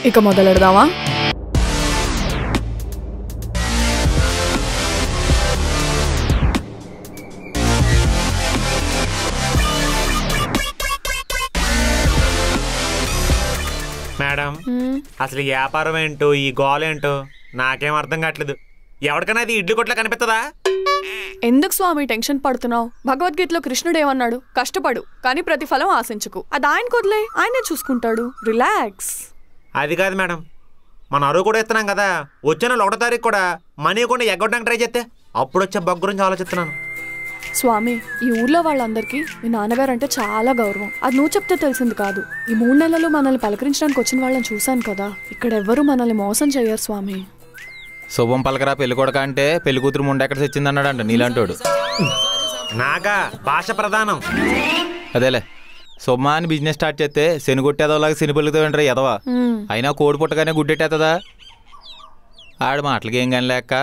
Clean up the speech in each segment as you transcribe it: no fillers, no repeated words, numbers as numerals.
ఇక మొదలెడదామా? మేడం అసలు ఈ వ్యాపారం ఏంటో ఈ గోల్ ఏంటో నాకేం అర్థం కావట్లేదు. ఎవరికైనా అది ఇడ్లీ కొట్లా కనిపిస్తుందా? ఎందుకు స్వామి టెన్షన్ పడుతున్నావు? భగవద్గీతలో కృష్ణుడు ఏమన్నాడు? కష్టపడు కానీ ప్రతిఫలం ఆశించకు. అది ఆయన కొద్లే, ఆయనే చూసుకుంటాడు. రిలాక్స్. అది కాదు మేడం, మన అరువు కూడా ఇస్తున్నాం కదా. వచ్చే నెల 1వ తారీఖు కూడా మనీ కూడా ఎగ్గొట్టడానికి ట్రై చేస్తే అప్పుడు వచ్చే బగ్ గురించి ఆలోచిస్తున్నాను. స్వామి, ఈ ఊర్లో వాళ్ళందరికీ మీ నాన్నగారు అంటే చాలా గౌరవం. అది నువ్వు చెప్తే తెలిసింది కాదు. ఈ 3 నెలలు మనల్ని పలకరించడానికి వచ్చిన వాళ్ళని చూశాను కదా. ఇక్కడ ఎవ్వరూ మనల్ని మోసం చేయరు స్వామి. శుభం పలకరా పెళ్లి కొడక అంటే పెళ్లి కూతురు ముందు ఎక్కడ తెచ్చింది అన్నాడంట నీలాంటోడు. నాగా భాష ప్రధానం. అదేలే, శుభమా అని బిజినెస్ స్టార్ట్ చేస్తే శని కొట్టేదోలాగా శని పలుకుతావంటారా ఎదవా. అయినా కోడి పుట్టగానే గుడ్డెట్టేస్తుందా? ఆడు మాటలకి ఏం కానీ లేక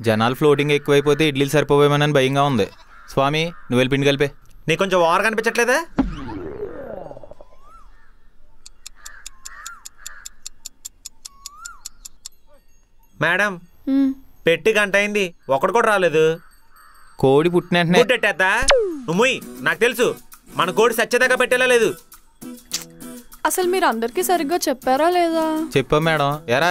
జనాలు ఫ్లోటింగ్ ఎక్కువైపోతే ఇడ్లీలు సరిపోవేమోనని భయంగా ఉంది. స్వామి నువ్వు వెళ్ళి పిండి కలిపే. నీకు కొంచెం ఓవర్ కనిపించట్లేదా? మేడం పెట్టి గంట అయింది, ఒకటి కూడా రాలేదు. కోడి పుట్టిన గుడ్డెట్టేద్దా? నువ్వు నాకు తెలుసు మన కోడి సచ్చేదాకా పెట్టేలా లేదు. అసలు మీరు అందరికీ సరిగ్గా చెప్పారా లేదా? చెప్పాం మేడం. ఎరా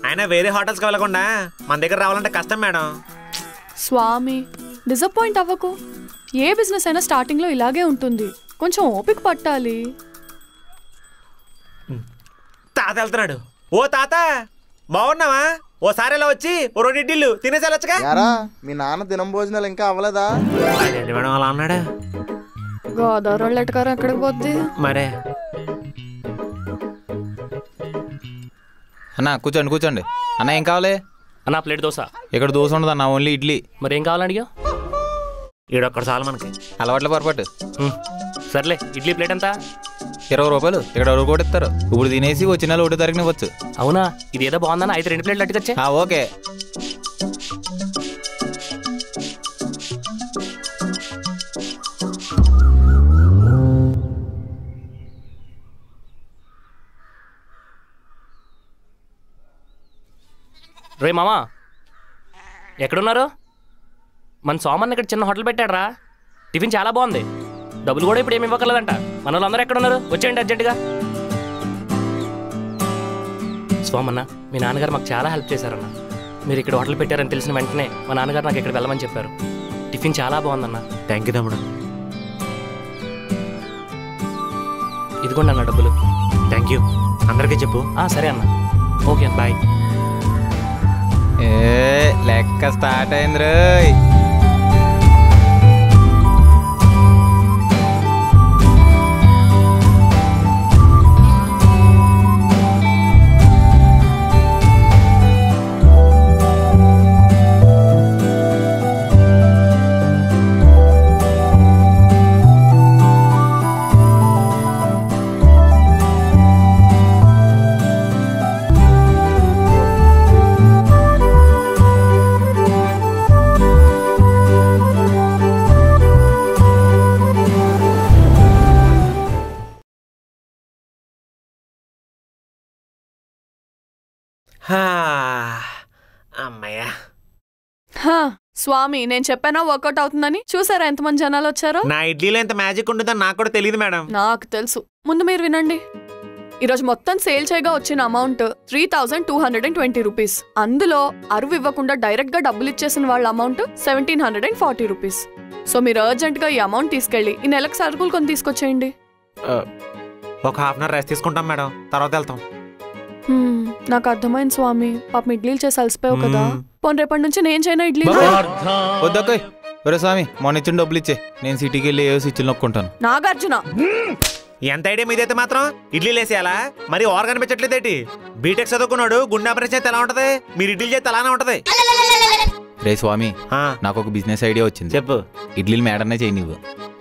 అయినా వేరే హోటల్స్కి వెళ్ళకుండా మన దగ్గర రావాలంటే కష్టం మేడం. స్వామి డిసప్పాయింట్ అవ్వకు. ఏ బిజినెస్ అయినా స్టార్టింగ్లో ఇలాగే ఉంటుంది. కొంచెం ఓపిక పట్టాలి. తాత వెళ్తున్నాడు. ఓ తాత బాగున్నావా? ఓసారి ఇలా వచ్చి 2 ఇడ్లీలు తినేసి వెళ్ళొచ్చుగా. మీ నాన్న దినం భోజనాలు ఇంకా అవ్వలేదా? అదేంటి మేడం అలా అన్నాడా? గోదావరి లెటకారం ఎక్కడికి పోద్ది మరే. అన్న కూర్చోండి కూర్చోండి. అన్న ఏం కావాలి? అన్న ప్లేట్ దోశ. ఇక్కడ దోశ ఉండదు అన్న, ఓన్లీ ఇడ్లీ. మరి ఏం కావాలని అడిగా? ఈడొక్కడు చాలు మనకి. అలవాట్ల పొరపాటు. సర్లే ఇడ్లీ ప్లేట్ ఎంత? 20 రూపాయలు. ఇక్కడ 1 కూడా ఇస్తారు. ఇప్పుడు తినేసి వచ్చిన 1వ తారీఖున ఇవ్వచ్చు. అవునా? ఇది ఏదో బాగుందన్న. అయితే 2 ప్లేట్లు అట్టుకొచ్చే. ఓకే. రే మామా ఎక్కడున్నారు? మన సోమన్ ఇక్కడ చిన్న హోటల్ పెట్టాడరా. టిఫిన్ చాలా బాగుంది. డబ్బులు కూడా ఇప్పుడు ఏమి ఇవ్వకలేదంట. మన వాళ్ళందరూ ఎక్కడున్నారు? వచ్చేయండి అర్జెంటుగా. సోమన్న, మీ నాన్నగారు మాకు చాలా హెల్ప్ చేశారన్న. మీరు ఇక్కడ హోటల్ పెట్టారని తెలిసిన వెంటనే మా నాన్నగారు నాకు ఇక్కడ వెళ్ళమని చెప్పారు. టిఫిన్ చాలా బాగుందన్న. థ్యాంక్ యూ తమ్ముడు. ఇదిగోండి అన్న డబ్బులు. Thank you. అందరికీ చెప్పు. సరే అన్న. ఓకే అన్న, బాయ్. లెక్క స్టార్ట్ అయింది రే. అమ్మయ్యా. స్వామి నేను చెప్పానా వర్కౌట్ అవుతుందని? చూసారా ఎంతమంది జనాలు వచ్చారో? నా ఇడ్లీలో ఎంత మ్యాజిక్ ఉంటుందని నాకు కూడా తెలియదు మేడం. నాకు తెలుసు. ముందు మీరు వినండి. ఈరోజు మొత్తం సేల్ చేయగా వచ్చిన అమౌంట్ 3220 రూపీస్. అందులో అరువు ఇవ్వకుండా డైరెక్ట్ గా డబ్బులు ఇచ్చేసిన వాళ్ళ అమౌంట్ 1740 రూపీస్. సో మీరు అర్జెంట్ గా ఈ అమౌంట్ తీసుకెళ్లి ఈ నెలకు సరుకులు కొని తీసుకొచ్చేయండి. ఒక హాఫ్ అన్ అవర్ రెస్ట్ తీసుకుంటాం మేడం, తర్వాత వెళ్తాం. నాకు అర్థమైంది స్వామి. పాపం ఇడ్లీలు చేసి అలసిపోయావు కదా. పోనీ రేపటి నుంచి నేను చేయనా ఇడ్లీ? వద్దా స్వామి, మొన్న ఇచ్చిన డబ్బులు ఇచ్చే. నేను సిటీకి వెళ్ళి ఏ స్విచ్లు నొక్కుంటాను. నాగార్జున, ఎంత ఐడియా మీదైతే మాత్రం ఇడ్లీలు వేసేయాలా? మరి ఓవర్ కనిపించట్లేదేటి? బీటెక్ చదువుకున్నాడు గుండె ఆపరేషన్ చేస్తే ఎలా ఉంటది? మీరు ఇడ్లీలు చేస్తే అలానే ఉంటది. రే స్వామి, నాకు ఒక బిజినెస్ ఐడియా వచ్చింది. చెప్పు. ఇడ్లీలు మేడనే చేయి. నువ్వు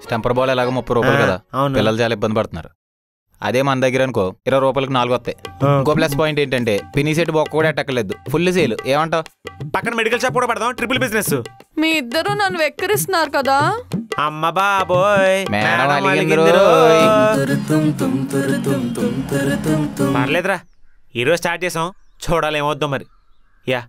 స్టంపర్ బాల్ ఎలాగో 30 రూపాయలు కదా. పిల్లలు చాలా ఇబ్బంది పడుతున్నారు. అదే మన దగ్గర అనుకో 20 రూపాయలకు 4 వస్తాయి. ఇంకో ప్లస్ పాయింట్ ఏంటంటే పినీ సెట్ బొక్క కూడా ఎట్టక్కర్లేదు. Full sale. ఏమంటావు? పక్కన మెడికల్ షాప్ కూడా పెడదాం. Triple business. మీ ఇద్దరు నన్ను వెక్కిరిస్తున్నారు కదా. అమ్మ బాబోయ్ మేడం మేడం అలిగిందిరో. అలిగిందిరో. పర్లేదురా ఈరోజు స్టార్ట్ చేసాం చూడాలి ఏమవుద్దాం మరి యా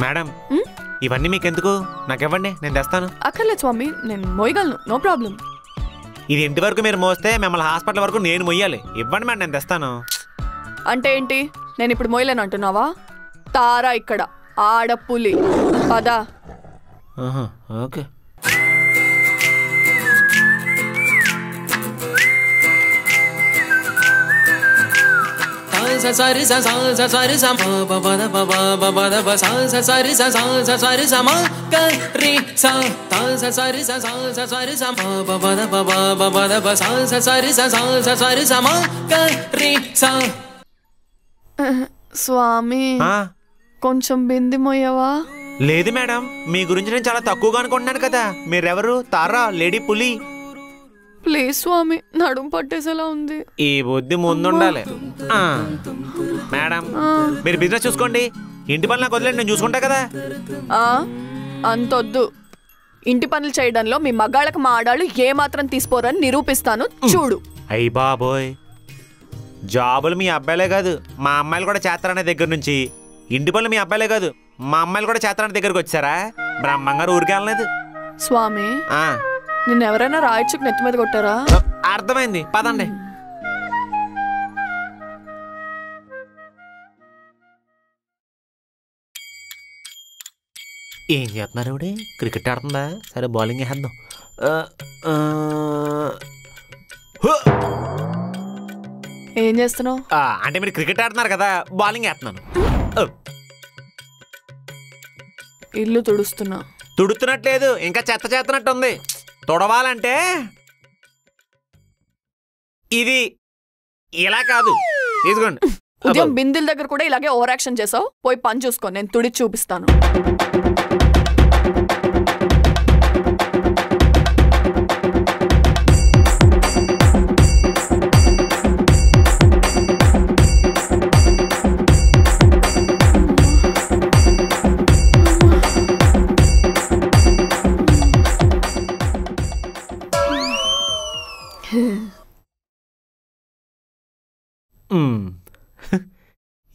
మేడం ఇవన్నీ మీకెందుకు నాకివ్వండి నేను తెస్తాను అక్కర్లేదు స్వామి, నేను మోయగలను, నో ప్రాబ్లం. ఇది ఇంటి వరకు మీరు మోస్తే మిమ్మల్ని హాస్పిటల్ వరకు నేను మొయ్యాలి ఇవ్వండి మేడం నేను తెస్తాను అంటే ఏంటి, నేను ఇప్పుడు మోయలేను అంటున్నావా? తారా ఇక్కడ ఆడపులి పదా. ఓకే సరి సరి సమ పద పద సరి సరి సమ రి సరి సరి సమ పద సరి సరి సమ రి స్వామి కొంచెం బింది మోయవా? లేదు మేడం మీ గురించి నేను చాలా తక్కువగా అనుకుంటున్నాను కదా మీరెవరు తారా లేడీ పులి ప్లీజ్ స్వామి, నడుము పట్టేసేలా ఉంది. ఈ బుద్ధి ముందుండాలి మేడం మీరు బిజినెస్ చూసుకోండి ఇంటి పనులు నాకు వదిలేండి నేను చూసుకుంటా కదా అంతొద్దు. ఇంటి పనులు చేయడంలో మీ మగాళ్ళకి మా ఆడాళ్ళు ఏమాత్రం తీసుకోరని నిరూపిస్తాను చూడు. అయ్యి బాబోయ్ జాబులు మీ అబ్బాయిలే కాదు మా అమ్మాయిలు కూడా చేస్తారనే దగ్గర నుంచి ఇంటి పనులు మీ అబ్బాయిలే కాదు మా అమ్మాయిలు కూడా చేస్తారనే దగ్గరకు వచ్చారా బ్రహ్మంగారు ఊరికే వెళ్ళలేదు స్వామి. నిన్న ఎవరైనా రాయచుకు నెత్తి మీద కొట్టారా? అర్థమైంది పదండి ఏం చేస్తున్నారు ఇవిడ క్రికెట్ ఆడుతుందా సరే బౌలింగ్ వేద్దాం ఏం చేస్తున్నావు? అంటే మీరు క్రికెట్ ఆడుతున్నారు కదా బౌలింగ్ వేస్తున్నాను ఇల్లు తుడుస్తున్నా. తుడుతున్నట్లేదు ఇంకా చెత్త చేస్తున్నట్టు ఉంది తుడవాలంటే ఇది ఇలా కాదు తీసుకోండి ఉదయం బిందెల దగ్గర కూడా ఇలాగే ఓవర్ యాక్షన్ చేసావు. పోయి పని చూసుకో, నేను తుడి చూపిస్తాను.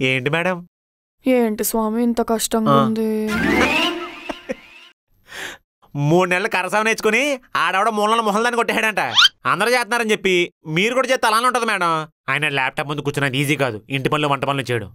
ఏంటి మేడం? ఏంటి స్వామి ఇంత కష్టంగా ఉంది? 3 నెలలు కరసావ నేర్చుకుని ఆడవిడ మూలన మొహల్దాన్ని కొట్టేయడంట. అందరూ చేస్తున్నారని చెప్పి మీరు కూడా చేస్తే అలానే ఉంటుంది మేడం. ఆయన ల్యాప్టాప్ ముందు కూర్చున్నది ఈజీ కాదు, ఇంటి పనులు వంట పనులు చేయడం.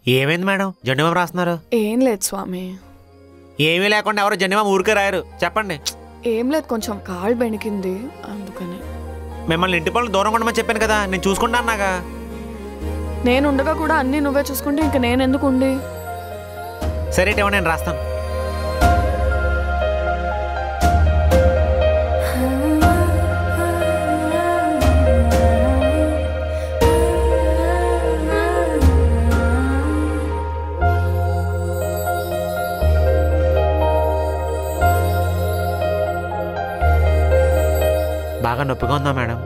ఏమైంది మేడం జెండుబాం రాస్తున్నారు? ఏం లేదు స్వామి. ఏమీ లేకుండా ఎవరు జెండుబాం ఊరికే రాయరు చెప్పండి. ఏం లేదు, కొంచెం కాళ్ళు బెణికింది అందుకని. మిమ్మల్ని ఇంటి పనులు దూరం ఉండమని చెప్పాను కదా, నేను చూసుకుంటా అన్నాగా. నేను ఉండగా కూడా అన్నీ నువ్వే చూసుకుంటే ఇంక నేను ఎందుకు ఉండి? సరే ఇటేమో నేను రాస్తాను. బాగా నొప్పిగా ఉందా మేడం?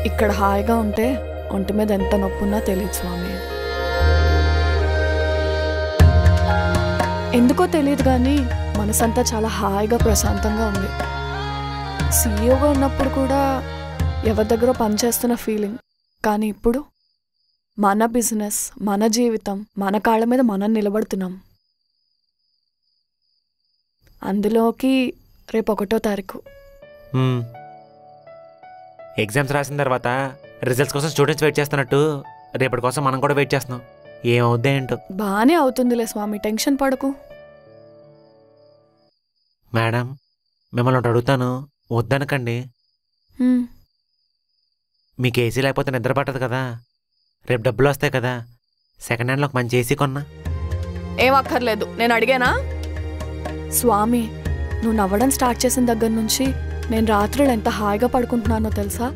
ఇక్కడ హాయిగా ఉంటే ఒంటి మీద ఎంత నొప్పున్నా తెలియదు స్వామి. ఎందుకో తెలియదు కానీ మనసంతా చాలా హాయిగా ప్రశాంతంగా ఉంది. సీఈఓగా ఉన్నప్పుడు కూడా ఎవరి దగ్గర పనిచేస్తున్న ఫీలింగ్, కానీ ఇప్పుడు మన బిజినెస్, మన జీవితం, మన కాళ్ళ మీద మనం నిలబడుతున్నాం. అందులోకి రేపు 1వ తారీఖు. ఎగ్జామ్స్ రాసిన తర్వాత రిజల్ట్స్ కోసం స్టూడెంట్స్ వెయిట్ చేస్తున్నట్టు రేపటి కోసం మనం కూడా వెయిట్ చేస్తున్నాం. ఏమవుద్దే ఏంటో. బానే అవుతుందిలే స్వామి, టెన్షన్ పడకు. మేడం మిమ్మల్ని ఒకటి అడుగుతాను, వద్దనకండి. మీకు ఏసీ లేకపోతే నిద్ర పట్టదు కదా, రేపు డబ్బులు వస్తాయి కదా, సెకండ్ హ్యాండ్లో ఒక మంచి ఏసీ కొన్నా. ఏం అక్కర్లేదు, నేను అడిగానా? స్వామి, నువ్వు నవ్వడం స్టార్ట్ చేసిన దగ్గర నుంచి నేను రాత్రులు ఎంత హాయిగా పడుకుంటున్నానో తెలుసా?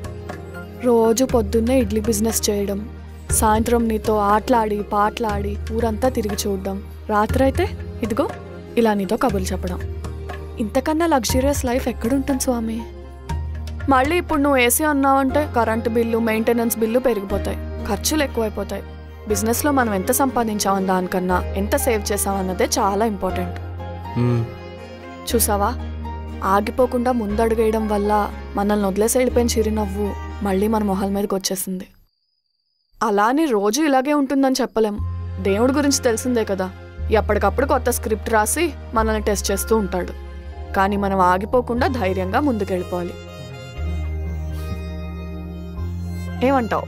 రోజు పొద్దున్నే ఇడ్లీ బిజినెస్ చేయడం, సాయంత్రం నీతో ఆటలాడి పాటలాడి ఊరంతా తిరిగి చూడడం, రాత్రి అయితే ఇదిగో ఇలా నీతో కబుర్లు చెప్పడం. ఇంతకన్నా లగ్జరియస్ లైఫ్ ఎక్కడుంటుంది స్వామి? మళ్ళీ ఇప్పుడు నువ్వు ఏసీ అన్నావంటే కరెంటు బిల్లు, మెయింటెనెన్స్ బిల్లు పెరిగిపోతాయి, ఖర్చులు ఎక్కువైపోతాయి. బిజినెస్లో మనం ఎంత సంపాదించామని దానికన్నా ఎంత సేవ్ చేసామన్నదే చాలా ఇంపార్టెంట్. చూసావా, ఆగిపోకుండా ముందడుగేయడం వల్ల మనల్ని వదిలేసి వెళ్ళిపోయిన చిరునవ్వు మళ్ళీ మన మొహాల మీదకి వచ్చేసింది. అలానే రోజు ఇలాగే ఉంటుందని చెప్పలేం. దేవుడి గురించి తెలిసిందే కదా, ఎప్పటికప్పుడు కొత్త స్క్రిప్ట్ రాసి మనల్ని టెస్ట్ చేస్తూ ఉంటాడు. కానీ మనం ఆగిపోకుండా ధైర్యంగా ముందుకెళ్ళిపోవాలి. ఏమంటావు?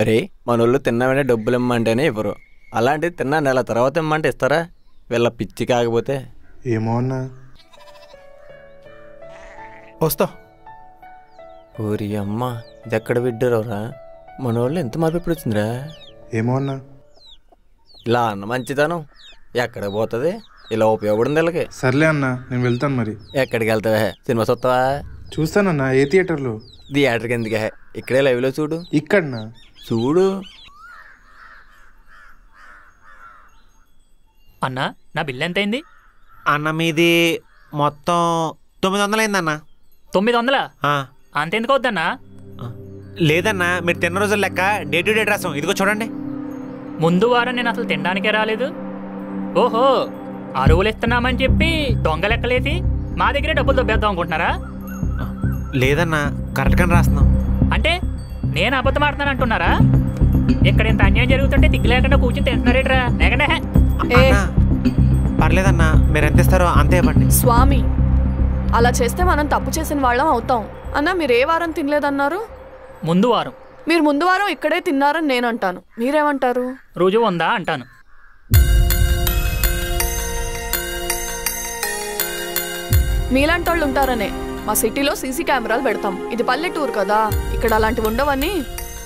అరే మనోళ్ళు తిన్నామంటే డబ్బులు ఇమ్మంటేనే ఇవ్వరు, అలాంటిది తిన్నా నెల తర్వాత ఇమ్మంటే ఇస్తారా? వీళ్ళ పిచ్చి కాకపోతే. ఏమో అన్నా. వస్తా. ఊరి అమ్మ, ఇది ఎక్కడ విడ్డరోరా? మనోళ్ళు ఎంత మార్పు ఇప్పుడు వచ్చిందిరా? ఏమో అన్నా. ఇలా అన్న మంచిదనం ఎక్కడ పోతుంది? ఇలా ఉపయోగపడింది వీళ్ళకి. సర్లే అన్నా, నేను వెళ్తాను మరి. ఎక్కడికి వెళ్తావా? సినిమా చూస్తావా? చూస్తానన్నా. ఏ థియేటర్లో? థియేటర్కి ఎందుకే, ఇక్కడే లైవ్లో చూడు. ఇక్కడనా? చూడు. అన్నా, నా బిల్ ఎంత అయింది? అన్న మీది మొత్తం 900 అయిందన్నా. 900? ఆ, అంతెందుకు అవుద్దన్నా? లేదన్నా, మీరు తిన్న రోజుల లెక్క డే టు డే రాసాం, ఇదిగో చూడండి. ముందు వారం నేను అసలు తినడానికే రాలేదు. ఓహో, అరువులు ఇస్తున్నామని చెప్పి దొంగ లెక్కలేసి మా దగ్గరే డబ్బులు దొబ్బేద్దాం అనుకుంటున్నారా? లేదన్నా, కరెక్ట్గానే రాస్తున్నాం. అంటే నేను అబద్ధం ఆడుతున్నాను అంటున్నారా? ఇక్కడ ఇంత అన్యాయం జరుగుతుంటే దిగ్గు లేకుండా కూర్చొని తింటున్నారేట్రా? లేకంటే అన్నా, పర్లేదన్నా, మీరు ఎంత ఇస్తారో అంతే ఇవ్వండి. స్వామి, అలా చేస్తే మనం తప్పు చేసిన వాళ్ళం అవుతాం. అన్నా, మీరు ఏ వారం తినలేదన్నారు? ముందు వారం. మీరు ముందు వారం ఇక్కడే తిన్నారని నేను అంటాను, మీరేమంటారు? రుజువు ఉందా అంటాను. మీలాంటి వాళ్ళు ఉంటారనే మా సిటీలో సీసీ కెమెరాలు పెడతాం. ఇది పల్లెటూరు కదా, ఇక్కడ అలాంటివి ఉండవని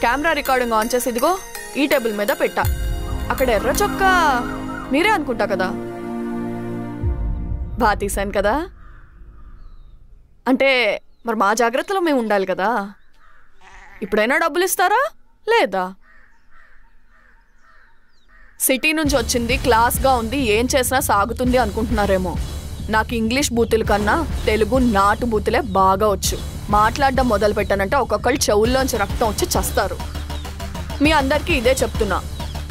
కెమెరా రికార్డింగ్ ఆన్ చేసి ఇదిగో ఈ టేబుల్ మీద పెట్టా. అక్కడ ఎర్ర చొక్క మీరే అనుకుంటా కదా, బాగా తీసాను కదా. అంటే మరి మా జాగ్రత్తలో మేము ఉండాలి కదా. ఇప్పుడైనా డబ్బులు ఇస్తారా లేదా? సిటీ నుంచి వచ్చింది, క్లాస్గా ఉంది, ఏం చేసినా సాగుతుంది అనుకుంటున్నారేమో. నాకు ఇంగ్లీష్ బూతుల కన్నా తెలుగు నాటు బూతులే బాగా వచ్చు. మాట్లాడడం మొదలు పెట్టానంటే ఒక్కొక్కళ్ళు చెవుల్లోంచి రక్తం వచ్చి చస్తారు. మీ అందరికీ ఇదే చెప్తున్నా,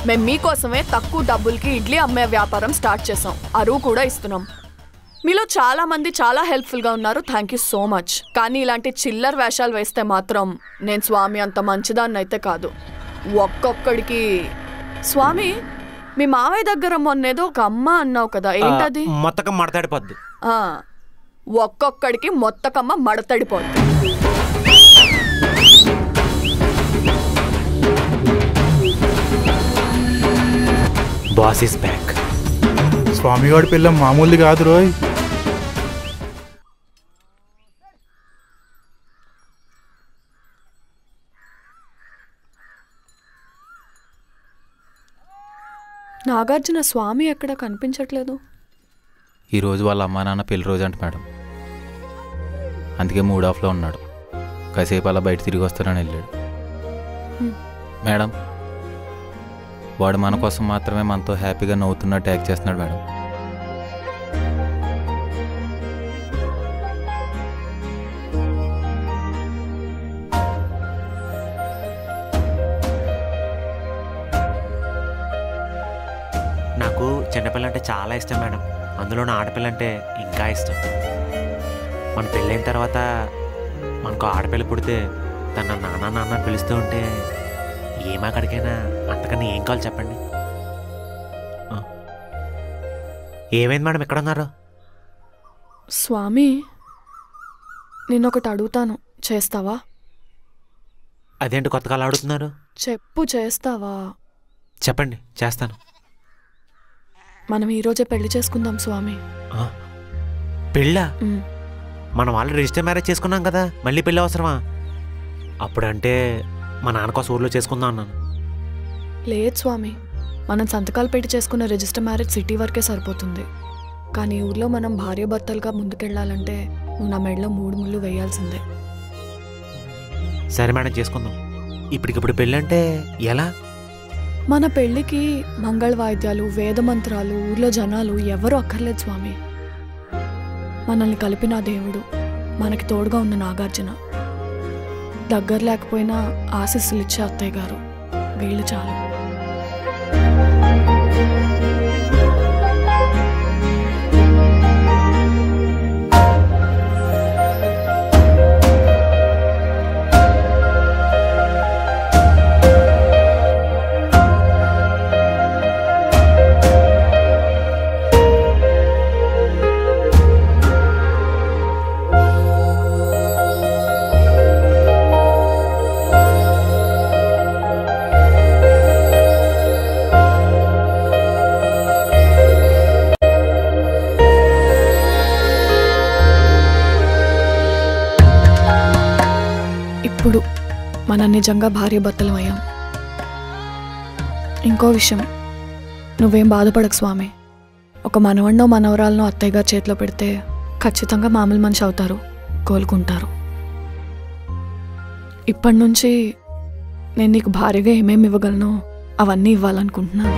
మేము మీకోసమే తక్కువ డబ్బులకి ఇడ్లీ అమ్మే వ్యాపారం స్టార్ట్ చేసాం, అరువు కూడా ఇస్తున్నాం. మీలో చాలా మంది చాలా హెల్ప్ఫుల్గా ఉన్నారు, థ్యాంక్ యూ సో మచ్. కానీ ఇలాంటి చిల్లర వేషాలు వేస్తే మాత్రం నేను స్వామి అంత మంచిదాన్ని అయితే కాదు. ఒక్కొక్కడికి స్వామి, మీ మావయ్య దగ్గర మొన్నేదో ఒక అమ్మ అన్నావు కదా, ఏంటది? మొత్తకం మడతాడిపోద్ది. ఒక్కొక్కడికి మొత్తకమ్మ మడతడిపోద్ది. Boss is back. స్వామివాడి పిల్ల మామూలుది కాదు రోయ్. నాగార్జున స్వామి ఎక్కడ కనిపించట్లేదు. ఈరోజు వాళ్ళ అమ్మా నాన్న పెళ్లి రోజు అంట మేడం, అందుకే మూడ్ ఆఫ్లో ఉన్నాడు. కాసేపు అలా బయట తిరిగి వస్తానని వెళ్ళాడు. మేడం, వాడు మన కోసం మాత్రమే మనతో హ్యాపీగా నవ్వుతున్నట్టు యాక్ట్ చేస్తున్నాడు మేడం. నాకు చిన్నపిల్ల అంటే చాలా ఇష్టం మేడం, అందులో నా ఆడపిల్ల అంటే ఇంకా ఇష్టం. మన పెళ్ళైన తర్వాత మనకు ఆడపిల్ల పుడితే తన నాన్న నాన్న పిలుస్తూ ఉంటే ఏమాకడికైనా అంతకన్నా ఏం కావాలి చెప్పండి. ఏమైంది మేడం ఎక్కడ ఉన్నారు? స్వామి, నిన్నొకటి అడుగుతాను, చేస్తావా? అదేంటి కొత్తగా అలా అడుగుతున్నారు? చెప్పు, చేస్తావా? చెప్పండి, చేస్తాను. మనం ఈరోజే పెళ్లి చేసుకుందాం స్వామి. పెళ్ళా? మనం వాళ్ళు రిజిస్టర్ మ్యారేజ్ చేసుకున్నాం కదా, మళ్ళీ పెళ్ళి అవసరమా? అప్పుడంటే మా నాన్న కోసం ఊర్లో చేసుకుందాం అన్నాను. లేదు స్వామి, మనం సంతకాలు పెట్టి చేసుకున్న రిజిస్టర్ మ్యారేజ్ సిటీ వరకే సరిపోతుంది. కానీ ఊర్లో మనం భార్య భర్తలుగా ముందుకెళ్ళాలంటే నువ్వు నా మెడలో 3 ముళ్ళు వేయాల్సిందే. సరే మేడం, చేసుకుందాం. ఇప్పటికిప్పుడు పెళ్ళి అంటే ఎలా? మన పెళ్ళికి మంగళ వాయిద్యాలు, వేద మంత్రాలు, ఊర్లో జనాలు ఎవరూ అక్కర్లేదు స్వామి. మనల్ని కలిపిన దేవుడు, మనకి తోడుగా ఉన్న నాగార్జున, దగ్గర లేకపోయినా ఆశీస్సులు ఇచ్చే అత్తయ్య గారు, వీళ్ళు చాలు. ఇప్పుడు మనం నిజంగా భార్య భర్తలం అయ్యాం. ఇంకో విషయం, నువ్వేం బాధపడకు స్వామి. ఒక మనవన్నో మనవరాలనో అత్తయ్య గారి చేతిలో పెడితే ఖచ్చితంగా మామూలు మనిషి అవుతారు, కోలుకుంటారు. ఇప్పటి నుంచి నేను నీకు భార్యగా ఏమేమి ఇవ్వగలను అవన్నీ ఇవ్వాలనుకుంటున్నాను.